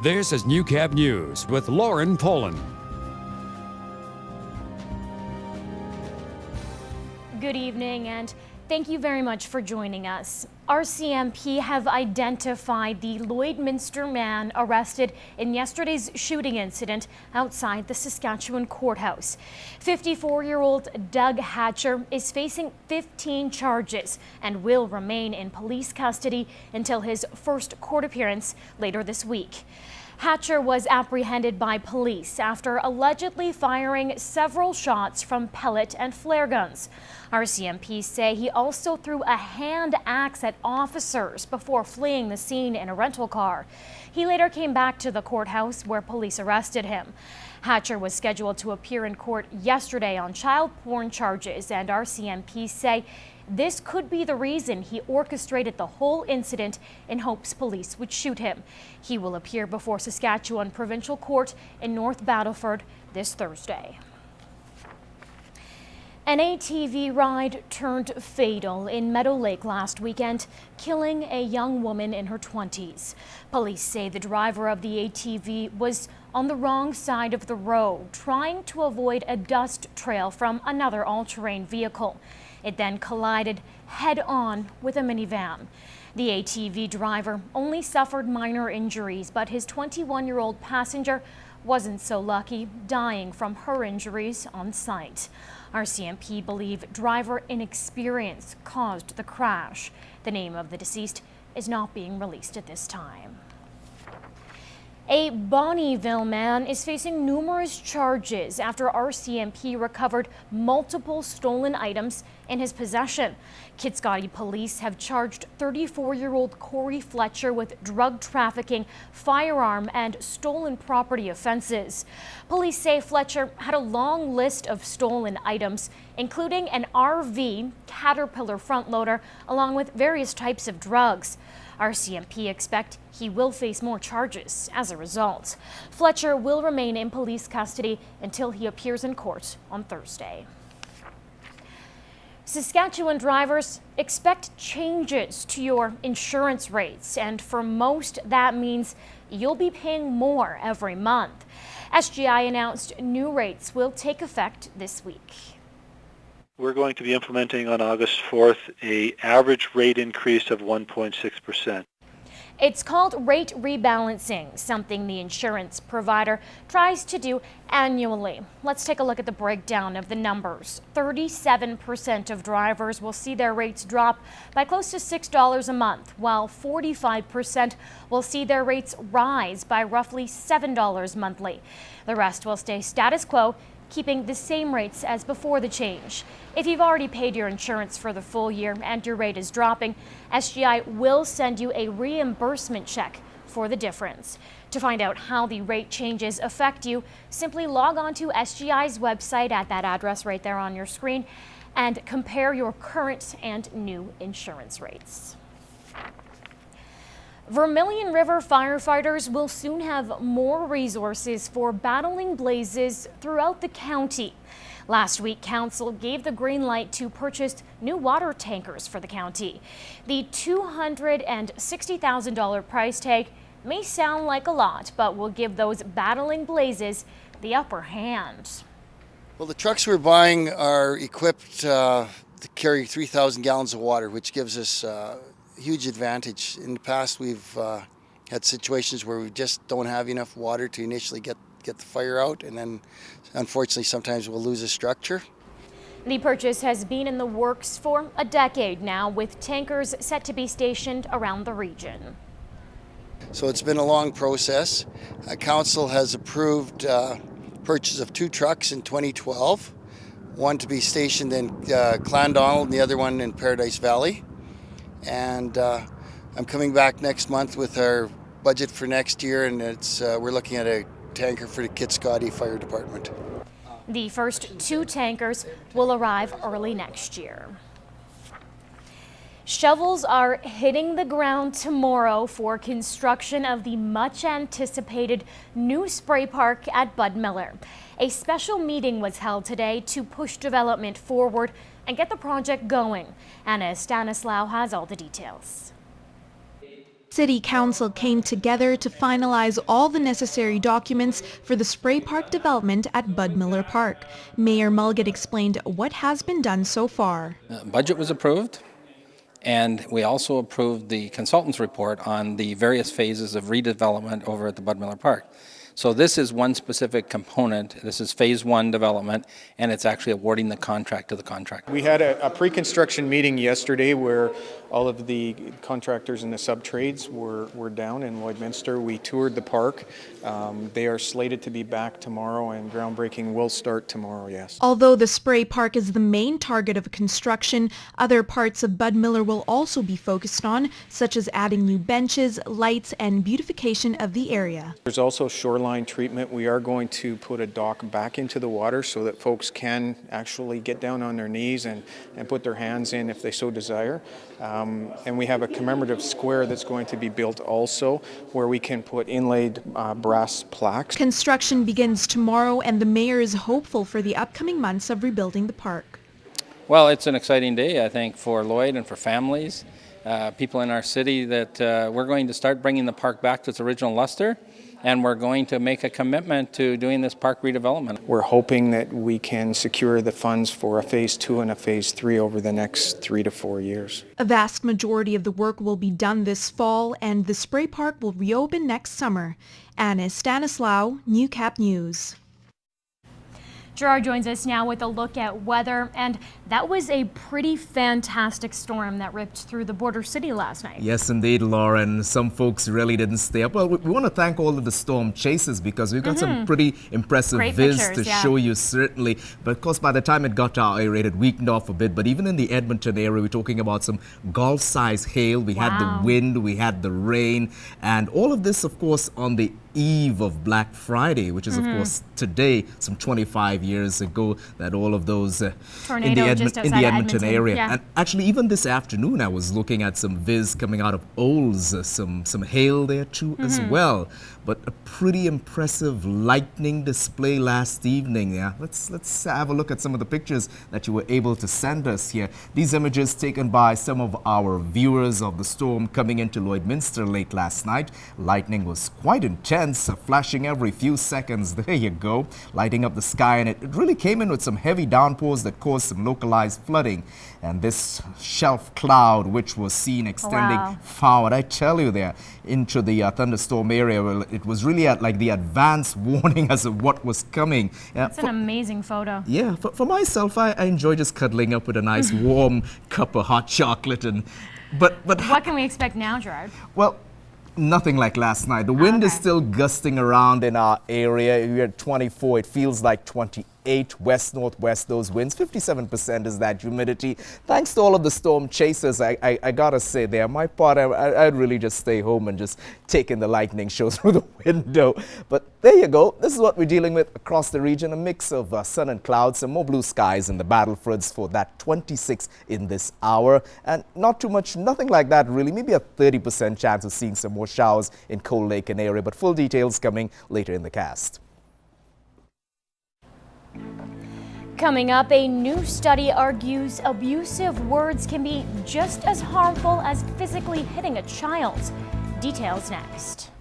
This is Newcap News with Lauren Poland. Good evening and thank you very much for joining us. RCMP have identified the Lloydminster man arrested in yesterday's shooting incident outside the Saskatchewan courthouse. 54-year-old Doug Hatcher is facing 15 charges and will remain in police custody until his first court appearance later this week. Hatcher was apprehended by police after allegedly firing several shots from pellet and flare guns. RCMP say he also threw a hand axe at officers before fleeing the scene in a rental car. He later came back to the courthouse where police arrested him. Hatcher was scheduled to appear in court yesterday on child porn charges, and RCMP say this could be the reason he orchestrated the whole incident in hopes police would shoot him. He will appear before Saskatchewan Provincial Court in North Battleford this Thursday. An ATV ride turned fatal in Meadow Lake last weekend, killing a young woman in her 20s. Police say the driver of the ATV was on the wrong side of the road, trying to avoid a dust trail from another all-terrain vehicle. It then collided head-on with a minivan. The ATV driver only suffered minor injuries, but his 21-year-old passenger wasn't so lucky, dying from her injuries on site. RCMP believe driver inexperience caused the crash. The name of the deceased is not being released at this time. A Bonnyville man is facing numerous charges after RCMP recovered multiple stolen items in his possession. Kitscoty police have charged 34-year-old Corey Fletcher with drug trafficking, firearm, and stolen property offenses. Police say Fletcher had a long list of stolen items, including an RV, Caterpillar front loader, along with various types of drugs. RCMP expect he will face more charges as a result. Fletcher will remain in police custody until he appears in court on Thursday. Saskatchewan drivers expect changes to your insurance rates, and for most that means you'll be paying more every month. SGI announced new rates will take effect this week. We're going to be implementing on August 4th an average rate increase of 1.6%. It's called rate rebalancing, something the insurance provider tries to do annually. Let's take a look at the breakdown of the numbers. 37% of drivers will see their rates drop by close to $6 a month, while 45% will see their rates rise by roughly $7 monthly. The rest will stay status quo, keeping the same rates as before the change. If you've already paid your insurance for the full year and your rate is dropping, SGI will send you a reimbursement check for the difference. To find out how the rate changes affect you, simply log on to SGI's website at that address right there on your screen and compare your current and new insurance rates. Vermilion River firefighters will soon have more resources for battling blazes throughout the county. Last week, Council gave the green light to purchase new water tankers for the county. The $260,000 price tag may sound like a lot, but will give those battling blazes the upper hand. Well, the trucks we're buying are equipped to carry 3,000 gallons of water, which gives us huge advantage. In the past, we've had situations where we just don't have enough water to initially get the fire out, and then unfortunately sometimes we'll lose a structure. The purchase has been in the works for a decade now, with tankers set to be stationed around the region. So it's been a long process. Council has approved purchase of 2 trucks in 2012, one to be stationed in Clandonald and the other one in Paradise Valley. And I'm coming back next month with our budget for next year, and we're looking at a tanker for the Kitscoty Fire Department. The first 2 tankers will arrive early next year. Shovels are hitting the ground tomorrow for construction of the much-anticipated new spray park at Bud Miller. A special meeting was held today to push development forward and get the project going. Anna Stanislaw has all the details. City Council came together to finalize all the necessary documents for the spray park development at Bud Miller Park. Mayor Mulget explained what has been done so far. Budget was approved, and we also approved the consultant's report on the various phases of redevelopment over at the Bud Miller Park. So this is one specific component. This is phase 1 development, and it's actually awarding the contract to the contractor. We had a pre-construction meeting yesterday where all of the contractors and the sub-trades were down in Lloydminster. We toured the park. They are slated to be back tomorrow, and groundbreaking will start tomorrow, yes. Although the spray park is the main target of construction, other parts of Bud Miller will also be focused on, such as adding new benches, lights, and beautification of the area. There's also shoreline treatment. We are going to put a dock back into the water so that folks can actually get down on their knees and put their hands in if they so desire. And we have a commemorative square that's going to be built also where we can put inlaid brass plaques. Construction begins tomorrow, and the mayor is hopeful for the upcoming months of rebuilding the park. Well, it's an exciting day, I think, for Lloyd and for families, people in our city, that we're going to start bringing the park back to its original luster, and we're going to make a commitment to doing this park redevelopment. We're hoping that we can secure the funds for a phase 2 and a phase 3 over the next 3 to 4 years. A vast majority of the work will be done this fall, and the spray park will reopen next summer. Anna Stanislaw, Newcap News. Gerard joins us now with a look at weather, and that was a pretty fantastic storm that ripped through the border city last night. Yes, indeed, Lauren. Some folks really didn't stay up. Well, we want to thank all of the storm chasers because we've got some pretty impressive viz to show you, certainly. But of course, by the time it got to our area, it weakened off a bit. But even in the Edmonton area, we're talking about some golf-size hail. We had the wind, we had the rain, and all of this, of course, on the eve of Black Friday, which is, of course, today, some 25 years ago, that all of those in the Edmonton area. Yeah. And actually, even this afternoon, I was looking at some viz coming out of Olds, some hail there too as well. But a pretty impressive lightning display last evening. Yeah, let's have a look at some of the pictures that you were able to send us here. These images taken by some of our viewers of the storm coming into Lloydminster late last night. Lightning was quite intense, flashing every few seconds. There you go, lighting up the sky, and it really came in with some heavy downpours that caused some localized flooding. And this shelf cloud, which was seen extending forward, I tell you, there into the thunderstorm area, well, it was really at like the advance warning as of what was coming. That's an amazing photo. Yeah, for myself, I enjoy just cuddling up with a nice warm cup of hot chocolate. But what can we expect now, Gerard? Well, nothing like last night. The wind is still gusting around in our area. We're at 24. It feels like 28 west-northwest, those winds. 57% is that humidity. Thanks to all of the storm chasers, I gotta say there, my part, I'd really just stay home and just take in the lightning show through the window. But there you go. This is what we're dealing with across the region. A mix of sun and clouds, some more blue skies in the Battlefoods for that 26 in this hour. And not too much, nothing like that really. Maybe a 30% chance of seeing some more showers in Cold Lake and area. But full details coming later in the cast. Coming up, a new study argues abusive words can be just as harmful as physically hitting a child. Details next.